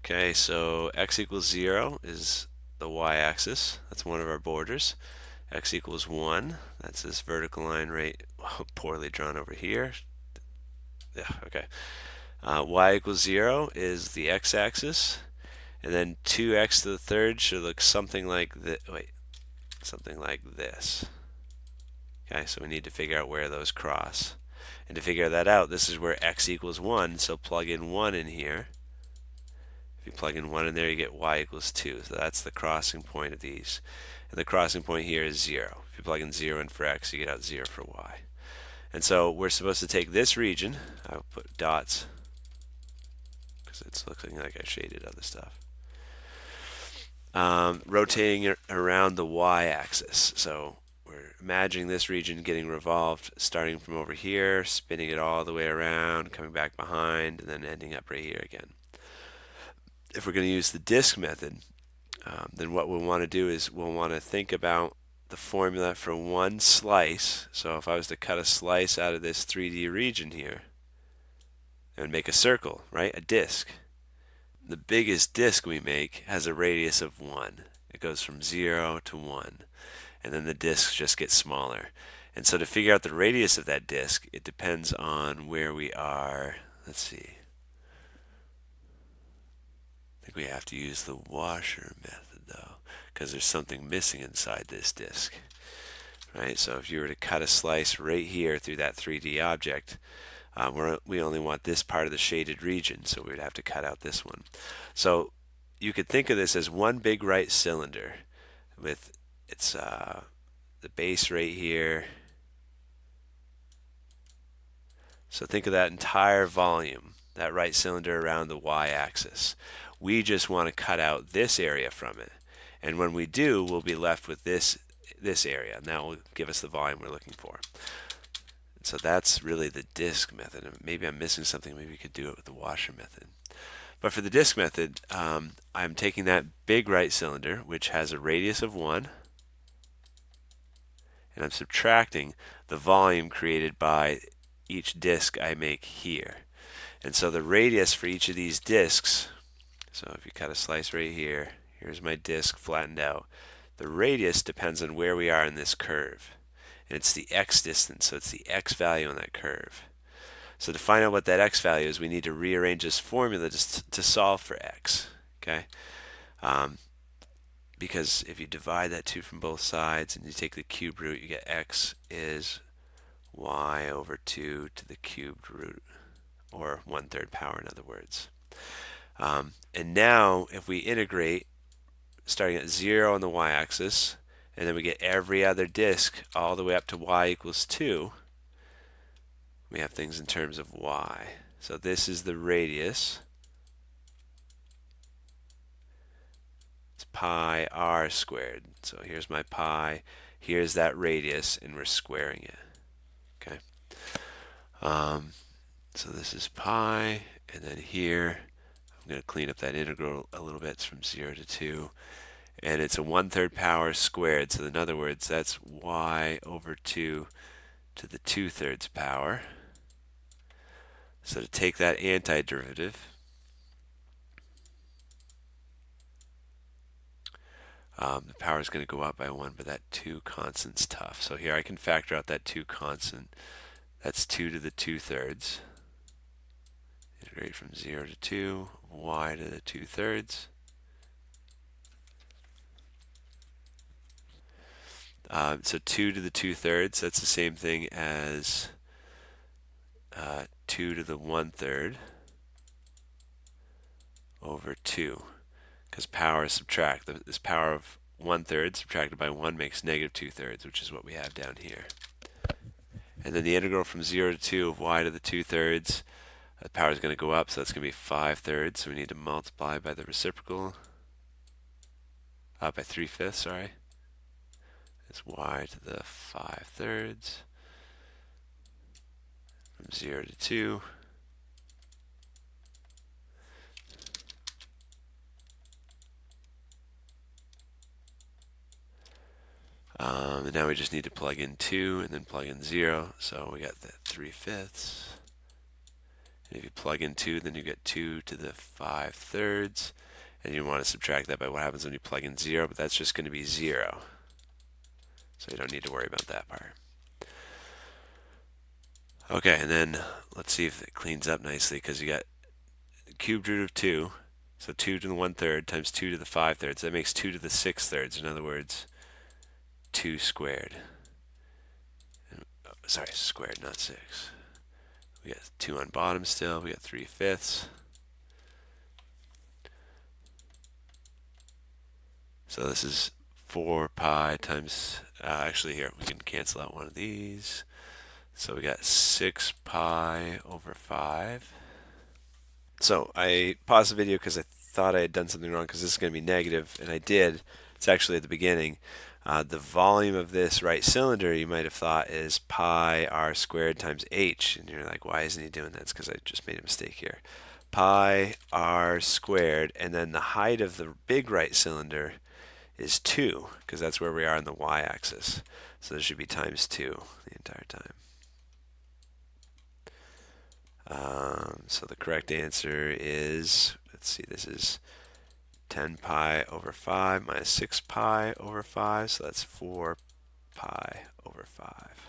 Okay, so x equals 0 is the y-axis. That's one of our borders. X equals 1. That's this vertical line right poorly drawn over here. Yeah, okay. Y equals 0 is the x-axis. And then 2x to the third should look something like this. Wait, something like this. Okay, so we need to figure out where those cross. And to figure that out, this is where x equals 1, so plug in 1 in here. If you plug in 1 in there, you get y equals 2. So that's the crossing point of these. And the crossing point here is 0. If you plug in 0 in for x, you get out 0 for y. And so we're supposed to take this region. I'll put dots because it's looking like I shaded other stuff. Rotating it around the y-axis. So we're imagining this region getting revolved, starting from over here, spinning it all the way around, coming back behind, and then ending up right here again. If we're going to use the disk method, then what we'll want to do is we'll want to think about the formula for one slice. So if I was to cut a slice out of this 3D region here, it would make a circle, right? A disk. The biggest disk we make has a radius of 1. It goes from 0 to 1. And then the disks just get smaller. And so to figure out the radius of that disk, it depends on where we are. Let's see. I think we have to use the washer method though, because there's something missing inside this disk. Right? So if you were to cut a slice right here through that 3D object, we only want this part of the shaded region, so we would have to cut out this one. So you could think of this as one big right cylinder with its the base right here. So think of that entire volume, that right cylinder around the y-axis. We just want to cut out this area from it. And when we do, we'll be left with this area, and that will give us the volume we're looking for. And so that's really the disk method. And maybe I'm missing something. Maybe we could do it with the washer method. But for the disk method, I'm taking that big right cylinder, which has a radius of 1, and I'm subtracting the volume created by each disk I make here. And so the radius for each of these disks, so if you cut a slice right here, here's my disk flattened out. The radius depends on where we are in this curve. And it's the x distance, so it's the x value on that curve. So to find out what that x value is, we need to rearrange this formula just to solve for x. Okay? Because if you divide that 2 from both sides and you take the cube root, you get x is y over 2 to the cubed root, or 1/3 power in other words. And now if we integrate starting at 0 on the y-axis, and then we get every other disk all the way up to y equals 2, we have things in terms of y. So this is the radius. It's pi r squared. So here's my pi, here's that radius, and we're squaring it. Okay. So this is pi, and then here I'm going to clean up that integral a little bit. It's from 0 to 2. And it's a 1/3 power squared. So in other words, that's y over 2 to the 2/3 power. So to take that antiderivative, the power is going to go up by 1, but that 2 constant's tough. So here I can factor out that 2 constant. That's 2 to the 2/3. Integrate from 0 to 2, y to the 2/3. So 2 to the 2/3, that's the same thing as 2 to the 1/3 over 2. Because power is subtract. This power of 1/3 subtracted by 1 makes negative 2/3, which is what we have down here. And then the integral from 0 to 2 of y to the 2/3, the power is going to go up, so that's going to be 5/3. So we need to multiply by the reciprocal, by 3/5, sorry. It's y to the 5/3 from 0 to 2. And now we just need to plug in 2 and then plug in 0. So we got the 3/5. And if you plug in 2, then you get 2 to the 5/3. And you want to subtract that by what happens when you plug in 0, but that's just going to be 0. So you don't need to worry about that part. Okay, and then let's see if it cleans up nicely, because you got cubed root of 2. So 2 to the 1/3 times 2 to the 5/3. That makes 2 to the 6/3. In other words, 2 squared. Sorry, squared, not 6. We got 2 on bottom still. We got 3/5. So this is 4 pi times, actually here, we can cancel out one of these. So we got 6 pi over 5. So I paused the video because I thought I had done something wrong, because this is going to be negative, and I did. It's actually at the beginning. The volume of this right cylinder, you might have thought, is pi r squared times h. And you're like, why isn't he doing that? It's because I just made a mistake here. Pi r squared, and then the height of the big right cylinder is 2, because that's where we are on the y-axis. So this should be times 2 the entire time. So the correct answer is, let's see, this is 10 pi over 5 minus 6 pi over 5, so that's 4 pi over 5.